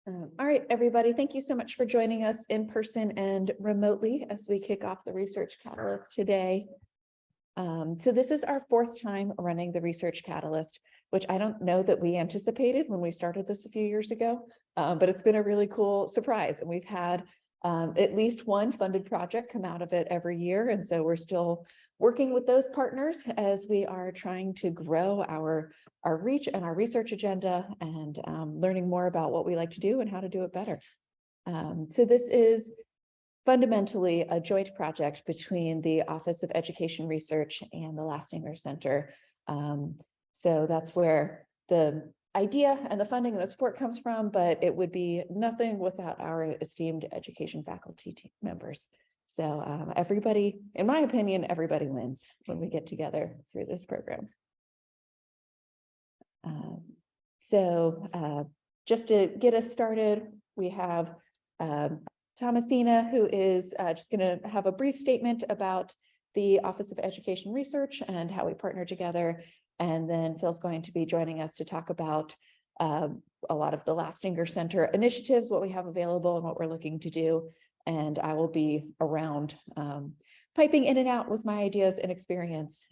All right, everybody, thank you so much for joining us in person and remotely as we kick off the Research Catalyst today. So this is our fourth time running the Research Catalyst, which I don't know that we anticipated when we started this a few years ago, but it's been a really cool surprise. And we've had at least one funded project come out of it every year. And so we're still working with those partners as we are trying to grow our reach and our research agenda and learning more about what we like to do and how to do it better. So this is fundamentally a joint project between the Office of Education Research and the Lastinger Center. So that's where the idea and the funding and the support comes from, but it would be nothing without our esteemed education faculty team members. So everybody, in my opinion, everybody wins when we get together through this program. Just to get us started, we have Thomasina, who is just going to have a brief statement about the Office of Education Research and how we partner together. And then Phil's going to be joining us to talk about a lot of the Lastinger Center initiatives, what we have available and what we're looking to do. And I will be around piping in and out with my ideas and experience.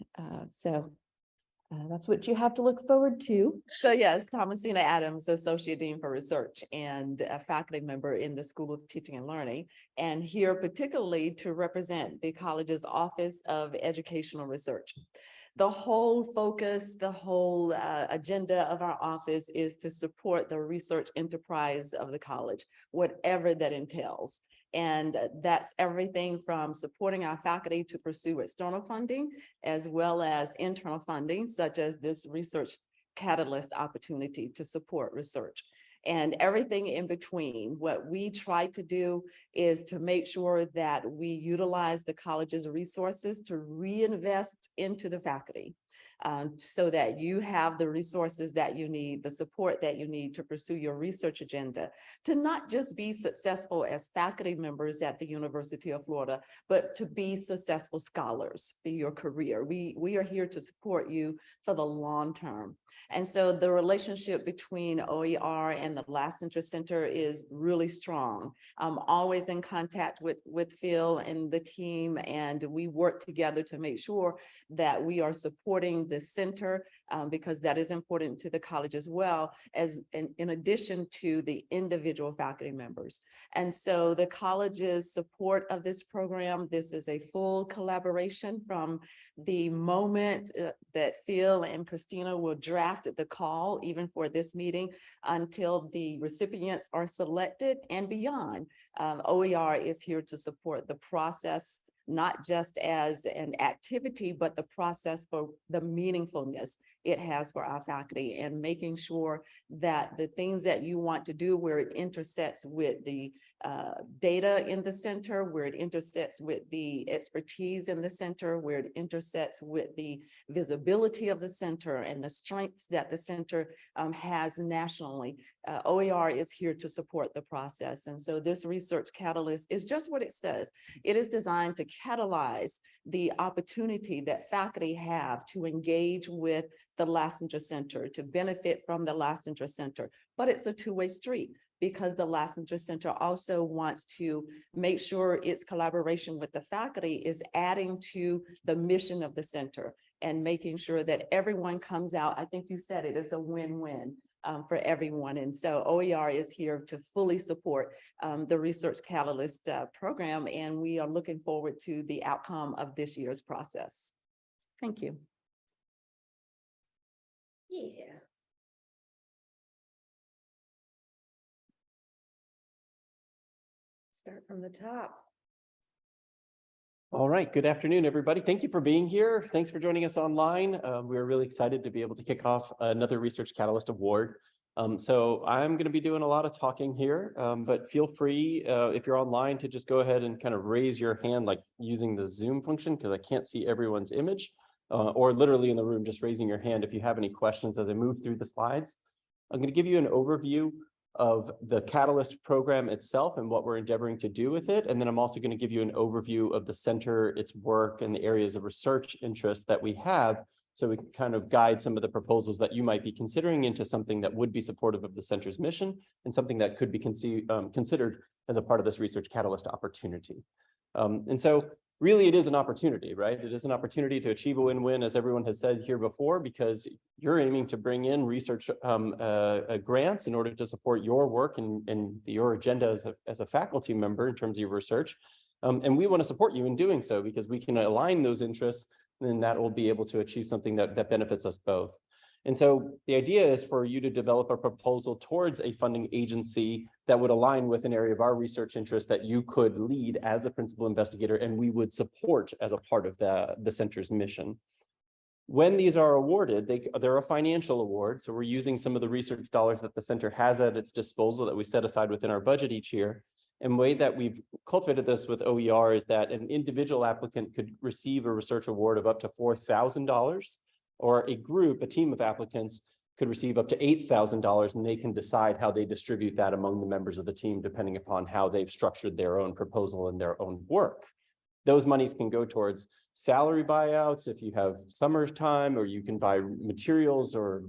That's what you have to look forward to. So yes, Thomasina Adams, Associate Dean for Research and a faculty member in the School of Teaching and Learning, and here particularly to represent the college's Office of Educational Research. The whole focus, the whole agenda of our office is to support the research enterprise of the college, whatever that entails. And that's everything from supporting our faculty to pursue external funding, as well as internal funding, such as this Research Catalyst opportunity to support research. And everything in between. What we try to do is to make sure that we utilize the college's resources to reinvest into the faculty. So that you have the resources that you need, the support that you need to pursue your research agenda, to not just be successful as faculty members at the University of Florida, but to be successful scholars for your career. We are here to support you for the long term. And so the relationship between OER and the Lastinger Center is really strong. I'm always in contact with Phil and the team, and we work together to make sure that we are supporting the center because that is important to the college as well, as in addition to the individual faculty members. And so the college's support of this program, this is a full collaboration from the moment that Phil and Christina will draft the call, even for this meeting, until the recipients are selected and beyond. OER is here to support the process, not just as an activity, but the process for the meaningfulness it has for our faculty, and making sure that the things that you want to do where it intersects with the data in the center, where it intersects with the expertise in the center, where it intersects with the visibility of the center and the strengths that the center has nationally. OER is here to support the process. And so this Research Catalyst is just what it says. It is designed to catalyze the opportunity that faculty have to engage with the Lastinger Center, to benefit from the Lastinger Center. But it's a two-way street, because the Lastinger Center also wants to make sure its collaboration with the faculty is adding to the mission of the center and making sure that everyone comes out. I think you said it is a win-win for everyone. And so OER is here to fully support the Research Catalyst program, and we are looking forward to the outcome of this year's process. Thank you. Yeah. Start from the top. All right, good afternoon, everybody. Thank you for being here. Thanks for joining us online. We're really excited to be able to kick off another Research Catalyst Award. So I'm going to be doing a lot of talking here, but feel free, if you're online, to just go ahead and kind of raise your hand, like using the Zoom function, because I can't see everyone's image, or literally in the room, just raising your hand if you have any questions as I move through the slides. I'm going to give you an overview of the Catalyst program itself and what we're endeavoring to do with it. And then I'm also going to give you an overview of the center, its work, and the areas of research interest that we have, so we can kind of guide some of the proposals that you might be considering into something that would be supportive of the center's mission and something that could be considered as a part of this Research Catalyst opportunity. And so really it is an opportunity, right? It is an opportunity to achieve a win-win, as everyone has said here before, because you're aiming to bring in research grants in order to support your work and your agenda as a faculty member in terms of your research. And we want to support you in doing so because we can align those interests, and that will be able to achieve something that benefits us both. And so the idea is for you to develop a proposal towards a funding agency that would align with an area of our research interest that you could lead as the principal investigator, and we would support as a part of the center's mission. When these are awarded, they're a financial award. So we're using some of the research dollars that the center has at its disposal that we set aside within our budget each year. And the way that we've cultivated this with OER is that an individual applicant could receive a research award of up to $4,000, or a team of applicants could receive up to $8,000, and they can decide how they distribute that among the members of the team, depending upon how they've structured their own proposal and their own work. Those monies can go towards salary buyouts if you have summertime, or you can buy materials or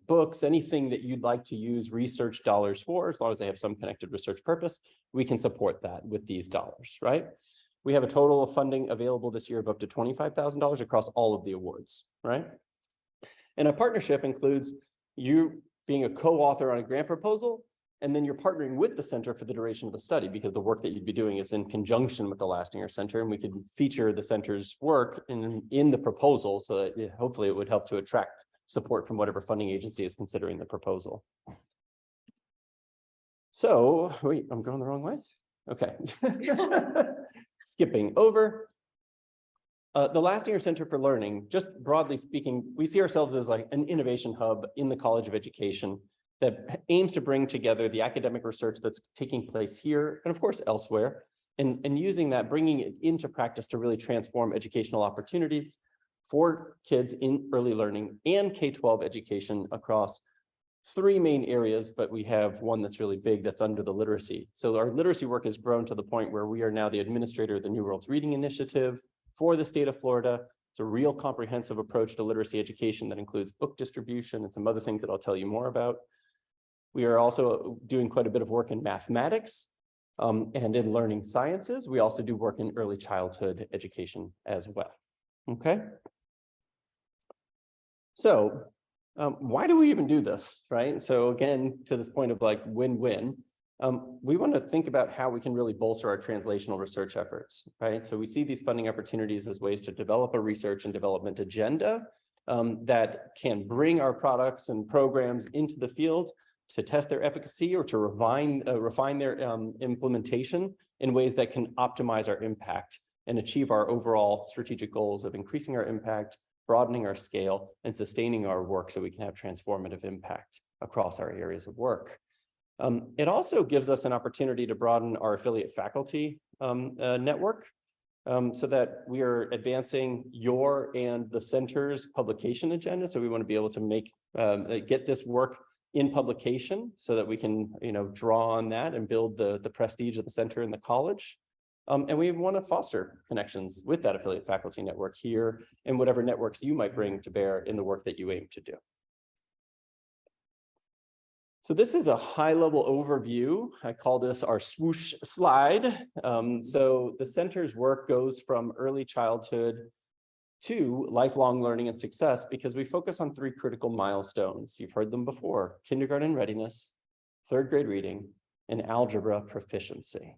books, anything that you'd like to use research dollars for, as long as they have some connected research purpose, we can support that with these dollars, right? We have a total of funding available this year of up to $25,000 across all of the awards, right? And a partnership includes you being a co-author on a grant proposal, and then you're partnering with the center for the duration of the study, because the work that you'd be doing is in conjunction with the Lastinger Center, and we could feature the center's work in the proposal, so that hopefully it would help to attract support from whatever funding agency is considering the proposal. So, wait, I'm going the wrong way? Okay. Skipping over. The Lastinger Center for Learning, just broadly speaking, we see ourselves as like an innovation hub in the College of Education that aims to bring together the academic research that's taking place here and of course elsewhere, and using that, bringing it into practice to really transform educational opportunities for kids in early learning and K-12 education across three main areas, but we have one that's really big that's under the literacy. So our literacy work has grown to the point where we are now the administrator of the New Worlds Reading Initiative for the state of Florida. It's a real comprehensive approach to literacy education that includes book distribution and some other things that I'll tell you more about. We are also doing quite a bit of work in mathematics and in learning sciences. We also do work in early childhood education as well. Okay. So why do we even do this, right? So again, to this point of like win-win, we want to think about how we can really bolster our translational research efforts, right? So we see these funding opportunities as ways to develop a research and development agenda that can bring our products and programs into the field to test their efficacy or to refine their implementation in ways that can optimize our impact and achieve our overall strategic goals of increasing our impact, broadening our scale, and sustaining our work so we can have transformative impact across our areas of work. It also gives us an opportunity to broaden our affiliate faculty network so that we are advancing your and the center's publication agenda. So we want to be able to get this work in publication so that we can, draw on that and build the prestige of the center and the college. And we want to foster connections with that affiliate faculty network here and whatever networks you might bring to bear in the work that you aim to do. So this is a high-level overview. I call this our swoosh slide. So the center's work goes from early childhood to lifelong learning and success because we focus on three critical milestones. You've heard them before: kindergarten readiness, third grade reading, and algebra proficiency,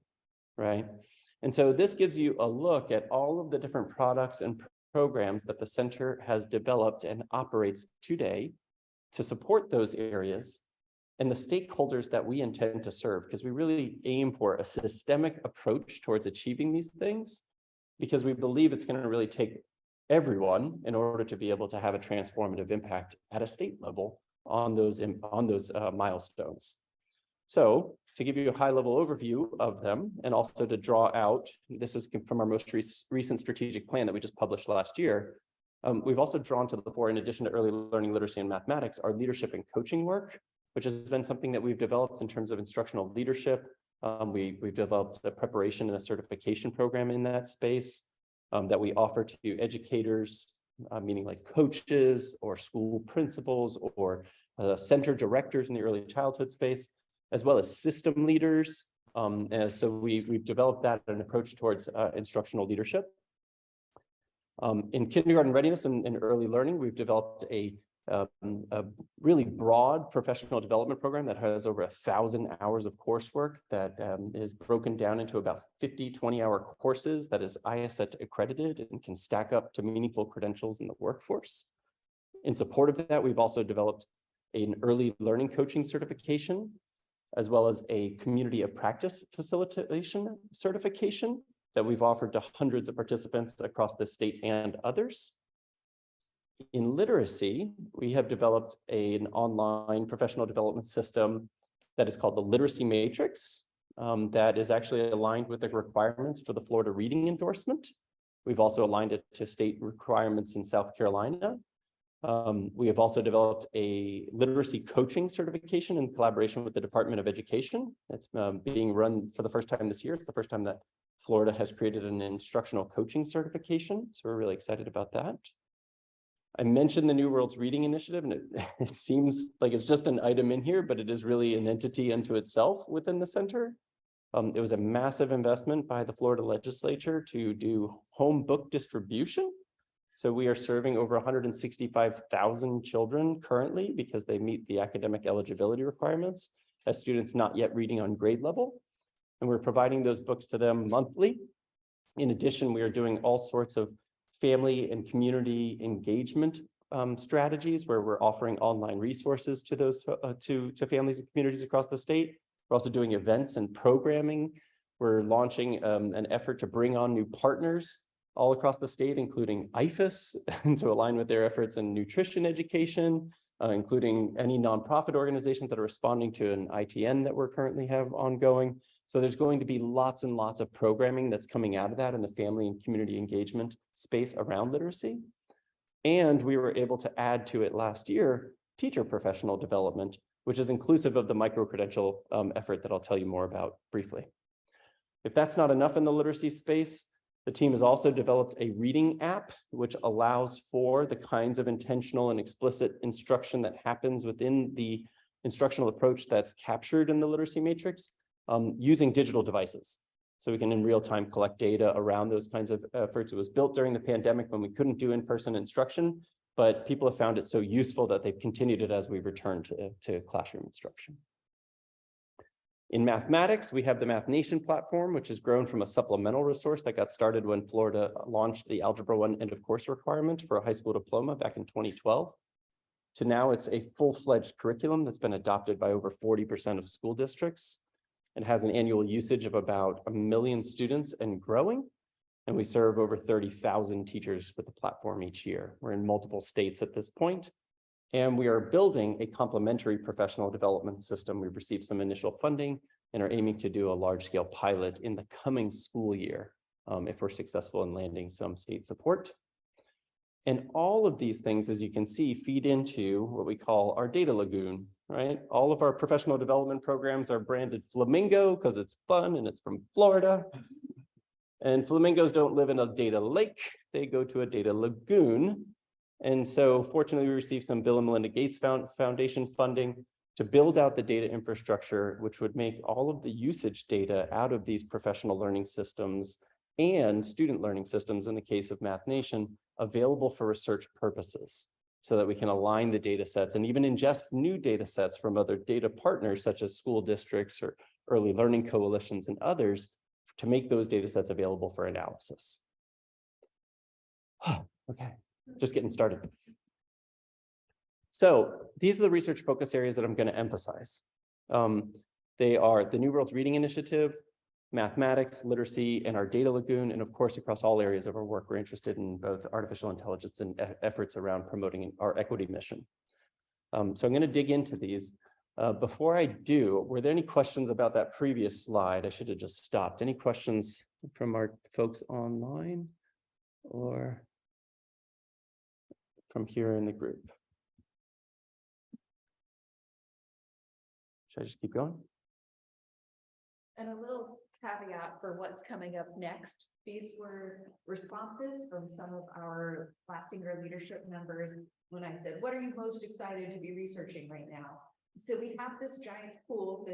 right? And so this gives you a look at all of the different products and programs that the center has developed and operates today to support those areas and the stakeholders that we intend to serve, because we really aim for a systemic approach towards achieving these things, because we believe it's going to really take everyone in order to be able to have a transformative impact at a state level on those milestones. So to give you a high-level overview of them, and also to draw out, this is from our most recent strategic plan that we just published last year. We've also drawn to the fore, in addition to early learning, literacy, and mathematics, our leadership and coaching work, which has been something that we've developed in terms of instructional leadership. We've developed a preparation and a certification program in that space that we offer to educators, meaning like coaches or school principals or center directors in the early childhood space, as well as system leaders. And so we've developed that an approach towards instructional leadership. In kindergarten readiness and early learning, we've developed a really broad professional development program that has over 1,000 hours of coursework that is broken down into about 50 20-hour courses that is ISET accredited and can stack up to meaningful credentials in the workforce. In support of that, we've also developed an early learning coaching certification, as well as a community of practice facilitation certification that we've offered to hundreds of participants across the state and others. In literacy, we have developed an online professional development system that is called the Literacy Matrix that is actually aligned with the requirements for the Florida reading endorsement. We've also aligned it to state requirements in South Carolina. We have also developed a literacy coaching certification in collaboration with the Department of Education. It's being run for the first time this year. It's the first time that Florida has created an instructional coaching certification. So we're really excited about that. I mentioned the New Worlds Reading Initiative, and it seems like it's just an item in here, but it is really an entity unto itself within the center. It was a massive investment by the Florida legislature to do home book distribution. So we are serving over 165,000 children currently because they meet the academic eligibility requirements as students not yet reading on grade level. And we're providing those books to them monthly. In addition, we are doing all sorts of family and community engagement strategies where we're offering online resources to those to families and communities across the state. We're also doing events and programming. We're launching an effort to bring on new partners all across the state, including IFAS, to align with their efforts in nutrition education, including any nonprofit organizations that are responding to an ITN that we're currently have ongoing. So there's going to be lots and lots of programming that's coming out of that in the family and community engagement space around literacy. And we were able to add to it last year, teacher professional development, which is inclusive of the micro-credential effort that I'll tell you more about briefly. If that's not enough in the literacy space, the team has also developed a reading app, which allows for the kinds of intentional and explicit instruction that happens within the instructional approach that's captured in the literacy matrix using digital devices. So we can in real time collect data around those kinds of efforts. It was built during the pandemic when we couldn't do in-person instruction, but people have found it so useful that they've continued it as we return to classroom instruction. In mathematics, we have the Math Nation platform, which has grown from a supplemental resource that got started when Florida launched the Algebra 1 end of course requirement for a high school diploma back in 2012. To now it's a full-fledged curriculum that's been adopted by over 40% of school districts and has an annual usage of about 1 million students and growing. And we serve over 30,000 teachers with the platform each year. We're in multiple states at this point. And we are building a complementary professional development system. We've received some initial funding and are aiming to do a large-scale pilot in the coming school year if we're successful in landing some state support. And all of these things, as you can see, feed into what we call our data lagoon, right? All of our professional development programs are branded Flamingo because it's fun and it's from Florida. And flamingos don't live in a data lake, they go to a data lagoon. And so fortunately, we received some Bill and Melinda Gates Foundation funding to build out the data infrastructure, which would make all of the usage data out of these professional learning systems and student learning systems, in the case of Math Nation, available for research purposes so that we can align the data sets and even ingest new data sets from other data partners, such as school districts or early learning coalitions and others, to make those data sets available for analysis. Okay. Just getting started. So these are the research focus areas that I'm going to emphasize. They are the New Worlds Reading Initiative, mathematics, literacy, and our data lagoon. And of course, across all areas of our work, we're interested in both artificial intelligence and efforts around promoting our equity mission. So I'm going to dig into these. Before I do, were there any questions about that previous slide? I should have just stopped. Any questions from our folks online or from here in the group? Should I just keep going? And a little caveat for what's coming up next. These were responses from some of our lasting or leadership members when I said, what are you most excited to be researching right now? So we have this giant pool,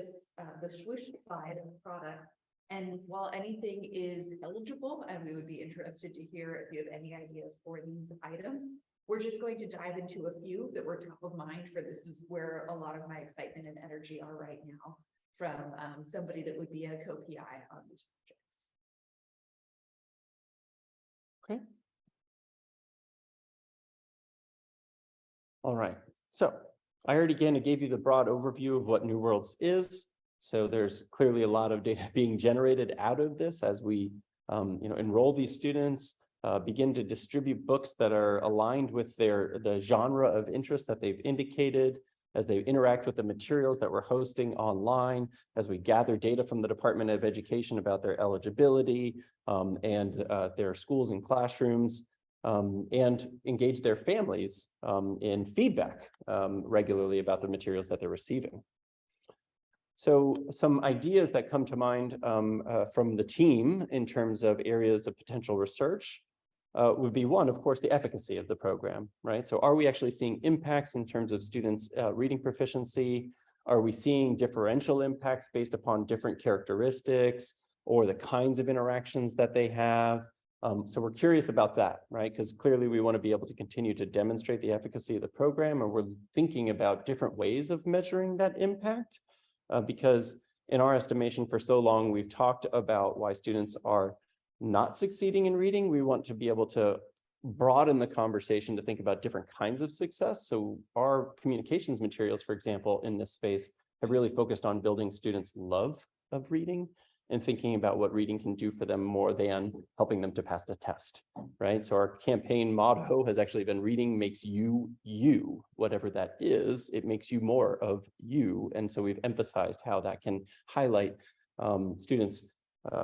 the swoosh slide of products. And while anything is eligible, and we would be interested to hear if you have any ideas for these items, we're just going to dive into a few that were top of mind for this is where a lot of my excitement and energy are right now from somebody that would be a co-PI on these projects. Okay. All right. So I already again gave you the broad overview of what New Worlds is. So there's clearly a lot of data being generated out of this as we enroll these students, begin to distribute books that are aligned with the genre of interest that they've indicated, as they interact with the materials that we're hosting online, as we gather data from the Department of Education about their eligibility and their schools and classrooms, and engage their families in feedback regularly about the materials that they're receiving. So some ideas that come to mind from the team in terms of areas of potential research would be one, of course, the efficacy of the program, right? So are we actually seeing impacts in terms of students' reading proficiency? Are we seeing differential impacts based upon different characteristics or the kinds of interactions that they have? So we're curious about that, right? Because clearly we want to be able to continue to demonstrate the efficacy of the program, and we're thinking about different ways of measuring that impact. Because in our estimation for so long, we've talked about why students are not succeeding in reading. We want to be able to broaden the conversation to think about different kinds of success. So our communications materials, for example, in this space have really focused on building students' love of reading and thinking about what reading can do for them more than helping them to pass a test, right? So our campaign motto has actually been reading makes you, you, whatever that is, it makes you more of you. And so we've emphasized how that can highlight students'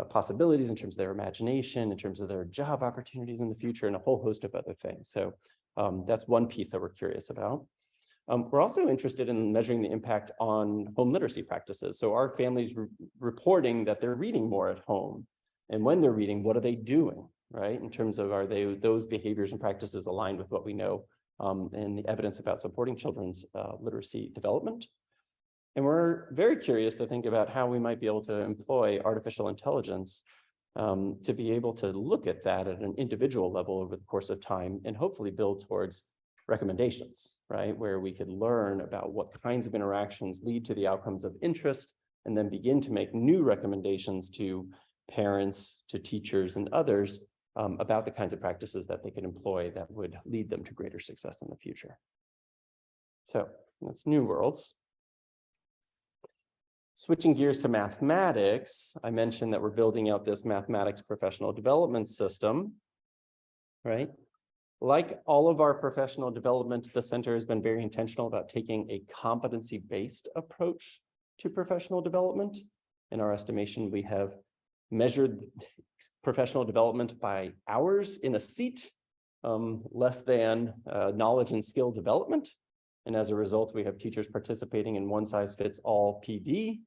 possibilities in terms of their imagination, in terms of their job opportunities in the future, and a whole host of other things. So that's one piece that we're curious about. We're also interested in measuring the impact on home literacy practices. So our families reporting that they're reading more at home. And when they're reading, what are they doing, right? In terms of, are those behaviors and practices aligned with what we know and the evidence about supporting children's literacy development? And we're very curious to think about how we might be able to employ artificial intelligence to be able to look at that at an individual level over the course of time and hopefully build towards recommendations, right? Where we could learn about what kinds of interactions lead to the outcomes of interest and then begin to make new recommendations to parents, to teachers and others about the kinds of practices that they could employ that would lead them to greater success in the future. So that's New Worlds. Switching gears to mathematics, I mentioned that we're building out this mathematics professional development system, right? Like all of our professional development, the center has been very intentional about taking a competency-based approach to professional development. In our estimation, we have measured professional development by hours in a seat, less than knowledge and skill development. And as a result, we have teachers participating in one-size-fits-all PD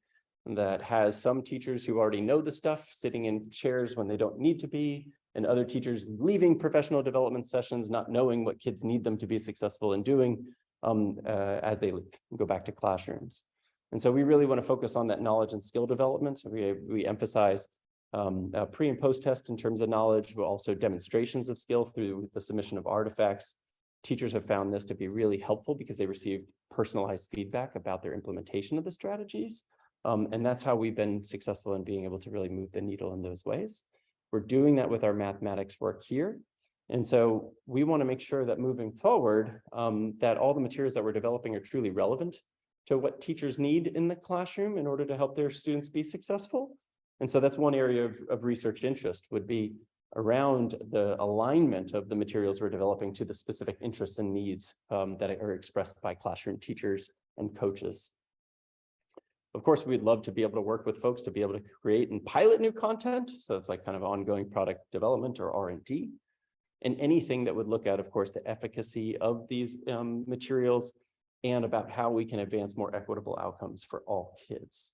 that has some teachers who already know the stuff sitting in chairs when they don't need to be, and other teachers leaving professional development sessions not knowing what kids need them to be successful in doing as they leave and go back to classrooms. And so we really want to focus on that knowledge and skill development. So we emphasize pre and post test in terms of knowledge, but also demonstrations of skill through the submission of artifacts. Teachers have found this to be really helpful because they receive personalized feedback about their implementation of the strategies. And that's how we've been successful in being able to really move the needle in those ways. We're doing that with our mathematics work here. And so we want to make sure that moving forward, that all the materials that we're developing are truly relevant to what teachers need in the classroom in order to help their students be successful. And so that's one area of research interest would be around the alignment of the materials we're developing to the specific interests and needs that are expressed by classroom teachers and coaches. Of course, we'd love to be able to work with folks to be able to create and pilot new content. So it's like kind of ongoing product development or R&D. And anything that would look at, of course, the efficacy of these materials and about how we can advance more equitable outcomes for all kids.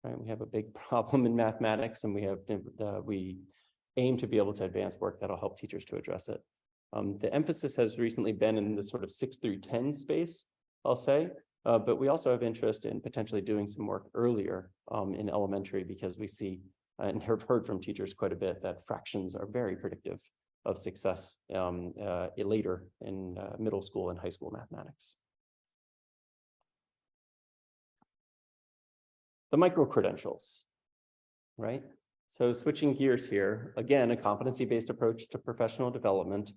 right? We have a big problem in mathematics, and we aim to be able to advance work that'll help teachers to address it. The emphasis has recently been in the sort of 6 through 10 space, I'll say, but we also have interest in potentially doing some work earlier in elementary, because we see and have heard from teachers quite a bit that fractions are very predictive of success later in middle school and high school mathematics. The micro-credentials, right? So switching gears here, again, a competency-based approach to professional development.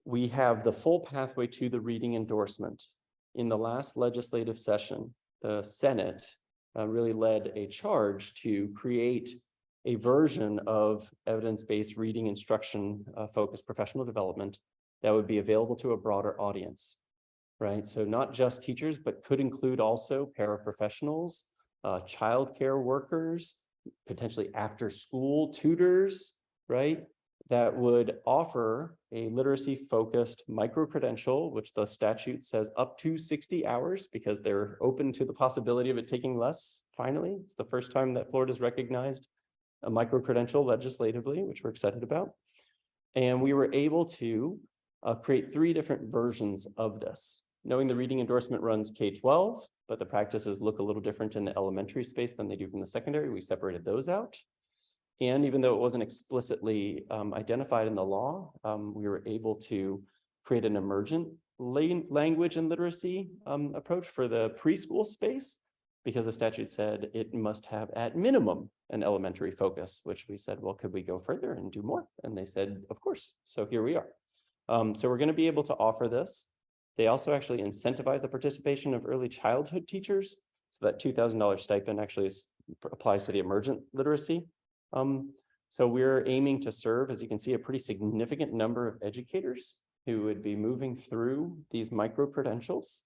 We have the full pathway to the reading endorsement. In the last legislative session, the Senate really led a charge to create a version of evidence-based reading instruction focused professional development that would be available to a broader audience, right? So not just teachers, but could include also paraprofessionals, childcare workers, potentially after-school tutors, right? That would offer a literacy-focused micro-credential, which the statute says up to 60 hours, because they're open to the possibility of it taking less, finally. It's the first time that Florida's recognized a micro-credential legislatively, which we're excited about. And we were able to create 3 different versions of this. Knowing the reading endorsement runs K-12, but the practices look a little different in the elementary space than they do from the secondary. We separated those out. And even though it wasn't explicitly identified in the law, we were able to create an emergent language and literacy approach for the preschool space, because the statute said it must have at minimum an elementary focus, which we said, well, could we go further and do more? And they said, of course. So here we are. So we're going to be able to offer this. They also actually incentivize the participation of early childhood teachers. So that $2,000 stipend actually applies to the emergent literacy. So we're aiming to serve, as you can see, a pretty significant number of educators who would be moving through these micro-credentials,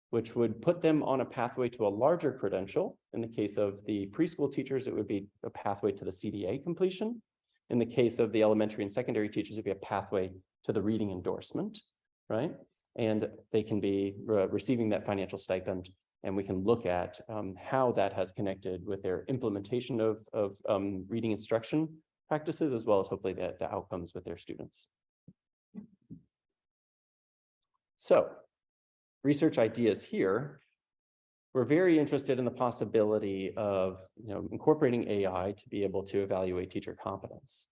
which would put them on a pathway to a larger credential. In the case of the preschool teachers, it would be a pathway to the CDA completion. In the case of the elementary and secondary teachers, it'd be a pathway to the reading endorsement, right? And they can be receiving that financial stipend, and we can look at how that has connected with their implementation of reading instruction practices, as well as hopefully the outcomes with their students. So, research ideas here. We're very interested in the possibility of incorporating AI to be able to evaluate teacher competence.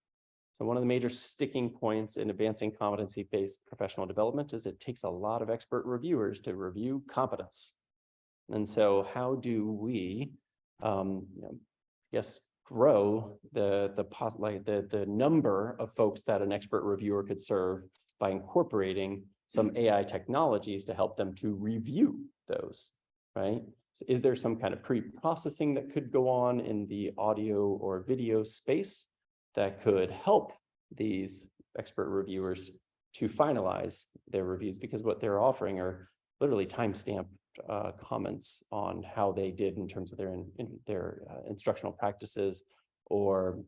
So one of the major sticking points in advancing competency-based professional development is it takes a lot of expert reviewers to review competence. And so how do we, grow the number of folks that an expert reviewer could serve by incorporating some AI technologies to help them to review those, right? So is there some kind of pre-processing that could go on in the audio or video space that could help these expert reviewers to finalize their reviews? Because what they're offering are literally time-stamped comments on how they did in terms of their instructional practices, or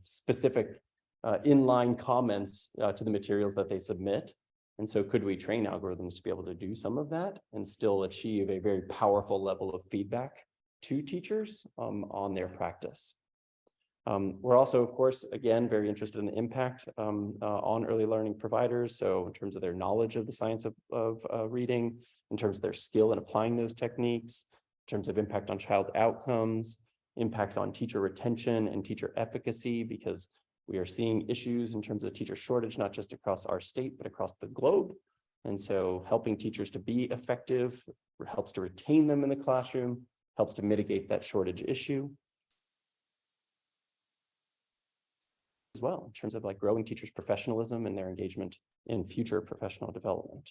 specific inline comments to the materials that they submit. And so could we train algorithms to be able to do some of that and still achieve a very powerful level of feedback to teachers on their practice? We're also, of course, again, very interested in the impact on early learning providers. So in terms of their knowledge of the science of reading, in terms of their skill in applying those techniques, in terms of impact on child outcomes, impact on teacher retention and teacher efficacy, because we are seeing issues in terms of teacher shortage, not just across our state, but across the globe. And so helping teachers to be effective helps to retain them in the classroom, helps to mitigate that shortage issue as well, in terms of growing teachers' professionalism and their engagement in future professional development.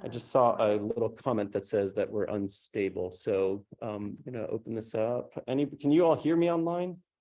I just saw a little comment that says that we're unstable. So I'm going to open this up. Can you all hear me online?